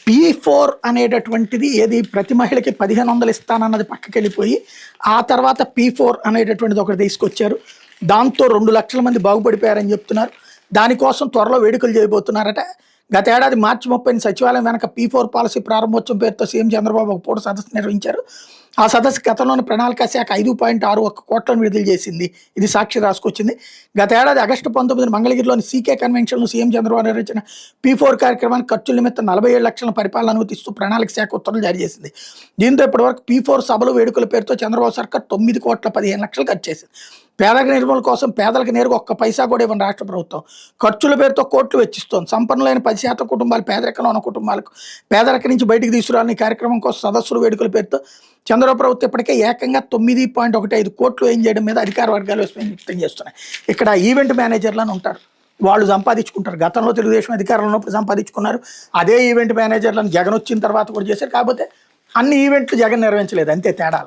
P4 అనేటటువంటిది ఏది ప్రతి మహిళకి 1500 ఇస్తానన్నది పక్కకెళ్ళిపోయి ఆ తర్వాత P4 అనేటటువంటిది ఒకటి తీసుకొచ్చారు. దాంతో 2 లక్షల మంది బాగుపడిపోయారని చెప్తున్నారు. దానికోసం త్వరలో వేడుకలు చేయబోతున్నారట. గత ఏడాది మార్చి 30న సచివాలయం వెనక P4 పాలసీ ప్రారంభోత్సవం పేరుతో సీఎం చంద్రబాబు ఒక పూట సదస్సు నిర్వహించారు. ఆ సదస్సు గతంలోని ప్రణాళిక శాఖ 5.61 కోట్లను విడుదల చేసింది. ఇది సాక్షి రాసుకొచ్చింది. గత ఏడాది ఆగస్టు 19న మంగళగిరిలోని సీకే కన్వెన్షన్లో సీఎం చంద్రబాబు నిర్వహించిన P4 కార్యక్రమానికి ఖర్చుల నిమిత్తం 47 లక్షల పరిపాలన అనుమతిస్తూ ప్రణాళిక శాఖ ఉత్తర్వులు జారీ చేసింది. దీంతో ఇప్పటివరకు P4 సభలు వేడుకల పేరుతో చంద్రబాబు సర్కార్ 9,15,00,000 ఖర్చు చేసింది. పేదరిక నిర్మూలన కోసం పేదలకు నేరుగా ఒక్క పైసా కూడా ఇవ్వని రాష్ట్ర ప్రభుత్వం ఖర్చుల పేరుతో కోట్లు వెచ్చిస్తోంది. సంపన్నులైన 10% కుటుంబాలు పేదరికంలో ఉన్న కుటుంబాలకు పేదరిక నుంచి బయటికి తీసుకురాలని కార్యక్రమం కోసం సదస్సులు వేడుకల పేరుతో చంద్రబాబు ప్రభుత్వం ఇప్పటికే ఏకంగా 9.15 కోట్లు ఏం చేయడం మీద అధికార వర్గాలు వ్యక్తం చేస్తున్నాయి. ఇక్కడ ఈవెంట్ మేనేజర్లను ఉంటారు, వాళ్ళు సంపాదించుకుంటారు. గతంలో తెలుగుదేశం అధికారంలో ఉన్నప్పుడు సంపాదించుకున్నారు. అదే ఈవెంట్ మేనేజర్లను జగన్ వచ్చిన తర్వాత కూడా చేశారు. కాకపోతే అన్ని ఈవెంట్లు జగన్ నిర్వహించలేదు, అంతే తేడా.